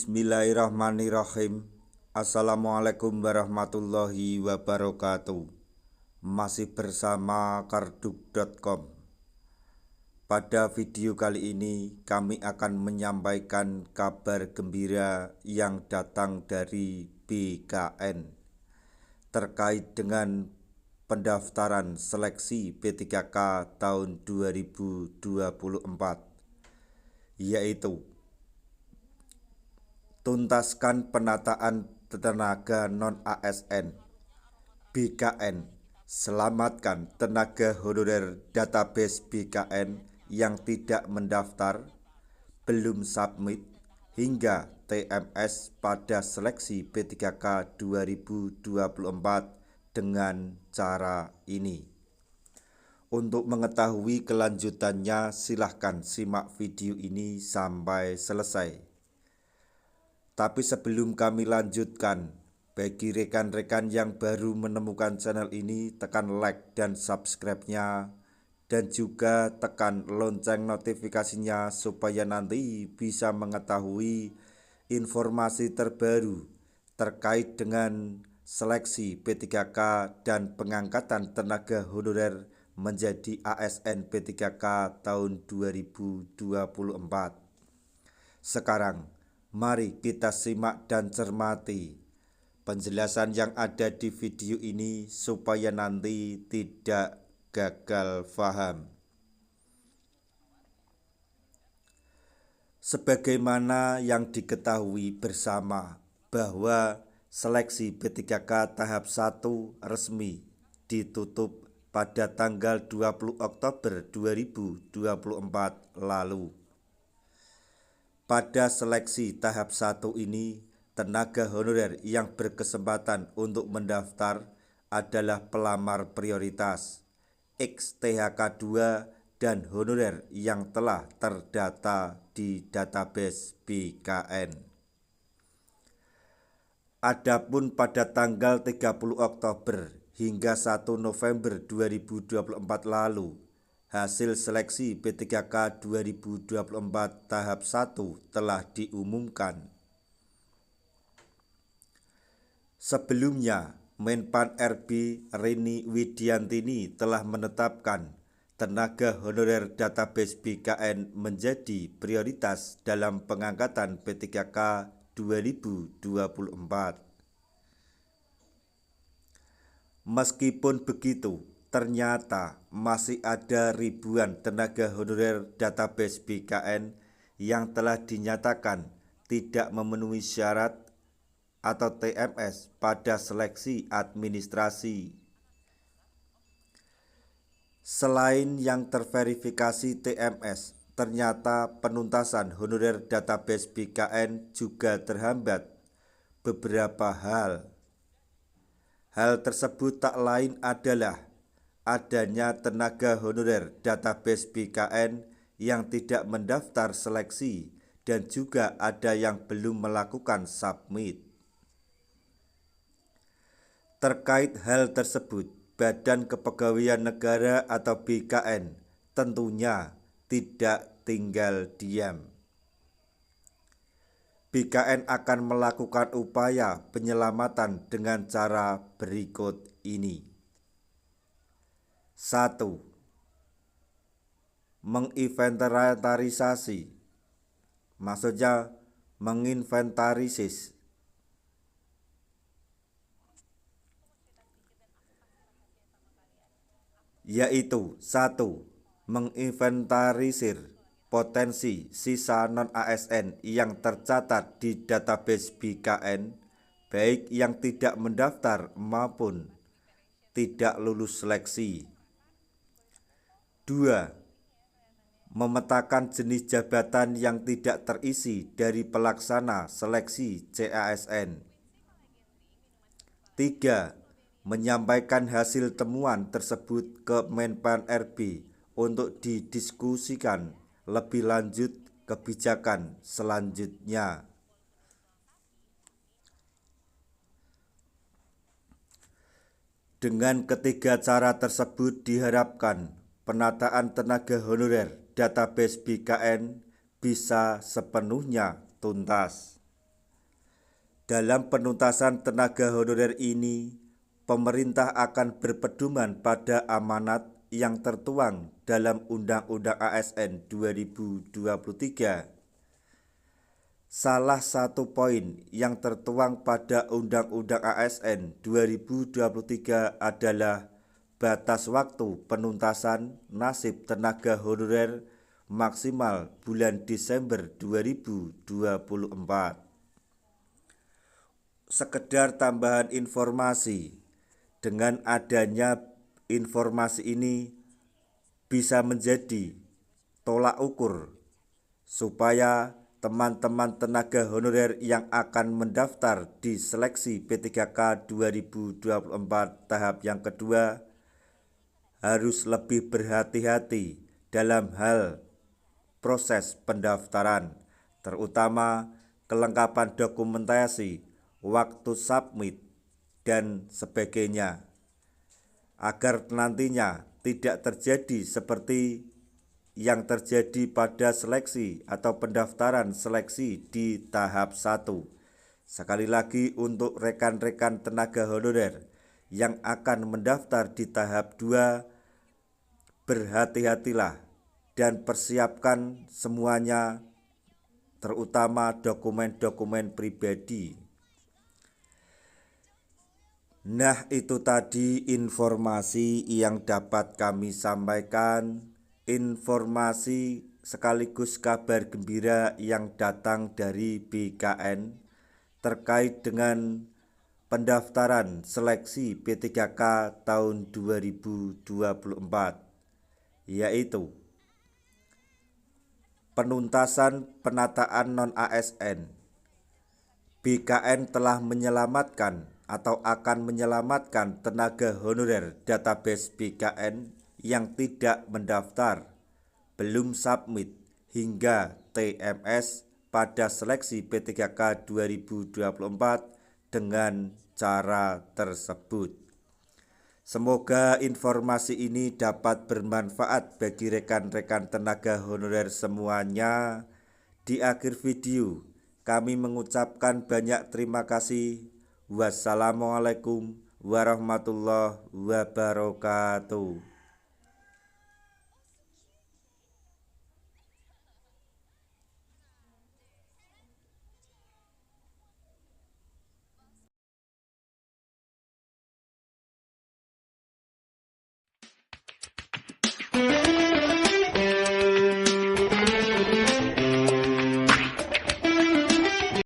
Bismillahirrahmanirrahim. Assalamualaikum warahmatullahi wabarakatuh. Masih bersama karduk.com. Pada video kali ini kami akan menyampaikan kabar gembira yang datang dari BKN terkait dengan pendaftaran seleksi P3K tahun 2024, yaitu tuntaskan penataan tenaga non-ASN. BKN, selamatkan tenaga honorer database BKN yang tidak mendaftar, belum submit, hingga TMS pada seleksi P3K 2024 dengan cara ini. Untuk mengetahui kelanjutannya, silahkan simak video ini sampai selesai. Tapi sebelum kami lanjutkan, bagi rekan-rekan yang baru menemukan channel ini, tekan like dan subscribe-nya, dan juga tekan lonceng notifikasinya supaya nanti bisa mengetahui informasi terbaru terkait dengan seleksi P3K dan pengangkatan tenaga honorer menjadi ASN P3K tahun 2024. Sekarang, mari kita simak dan cermati penjelasan yang ada di video ini supaya nanti tidak gagal paham. Sebagaimana yang diketahui bersama bahwa seleksi P3K tahap 1 resmi ditutup pada tanggal 20 Oktober 2024 lalu. Pada seleksi tahap 1 ini, tenaga honorer yang berkesempatan untuk mendaftar adalah pelamar prioritas, XTHK2, dan honorer yang telah terdata di database BKN. Adapun pada tanggal 30 Oktober hingga 1 November 2024 lalu, hasil seleksi P3K 2024 tahap 1 telah diumumkan. Sebelumnya, Menpan RB Rini Widiantini telah menetapkan tenaga honorer database BKN menjadi prioritas dalam pengangkatan P3K 2024. Meskipun begitu, ternyata masih ada ribuan tenaga honorer database BKN yang telah dinyatakan tidak memenuhi syarat atau TMS pada seleksi administrasi. Selain yang terverifikasi TMS, ternyata penuntasan honorer database BKN juga terhambat beberapa hal. Hal tersebut tak lain adalah adanya tenaga honorer database BKN yang tidak mendaftar seleksi dan juga ada yang belum melakukan submit. Terkait hal tersebut, Badan Kepegawaian Negara atau BKN tentunya tidak tinggal diam. BKN akan melakukan upaya penyelamatan dengan cara berikut ini. 1. Menginventarisasi, maksudnya menginventarisis, yaitu 1. Menginventarisir potensi sisa non-ASN yang tercatat di database BKN, baik yang tidak mendaftar maupun tidak lulus seleksi. 2. Memetakan jenis jabatan yang tidak terisi dari pelaksana seleksi CASN. 3. Menyampaikan hasil temuan tersebut ke Menpan RB untuk didiskusikan lebih lanjut kebijakan selanjutnya. Dengan ketiga cara tersebut diharapkan penataan tenaga honorer database BKN bisa sepenuhnya tuntas. Dalam penuntasan tenaga honorer ini, pemerintah akan berpedoman pada amanat yang tertuang dalam Undang-Undang ASN 2023. Salah satu poin yang tertuang pada Undang-Undang ASN 2023 adalah batas waktu penuntasan nasib tenaga honorer maksimal bulan Desember 2024. Sekedar tambahan informasi, dengan adanya informasi ini bisa menjadi tolak ukur supaya teman-teman tenaga honorer yang akan mendaftar di seleksi P3K 2024 tahap yang kedua harus lebih berhati-hati dalam hal proses pendaftaran, terutama kelengkapan dokumentasi, waktu submit, dan sebagainya, agar nantinya tidak terjadi seperti yang terjadi pada seleksi atau pendaftaran seleksi di tahap 1. Sekali lagi untuk rekan-rekan tenaga honorer yang akan mendaftar di tahap 2, berhati-hatilah dan persiapkan semuanya, terutama dokumen-dokumen pribadi. Nah, itu tadi informasi yang dapat kami sampaikan, informasi sekaligus kabar gembira yang datang dari BKN terkait dengan pendaftaran seleksi P3K tahun 2024, yaitu penuntasan penataan non-ASN. BKN telah menyelamatkan atau akan menyelamatkan tenaga honorer database BKN yang tidak mendaftar, belum submit hingga TMS pada seleksi P3K 2024 dengan cara tersebut. Semoga informasi ini dapat bermanfaat bagi rekan-rekan tenaga honorer semuanya. Di akhir video, kami mengucapkan banyak terima kasih. Wassalamualaikum warahmatullahi wabarakatuh.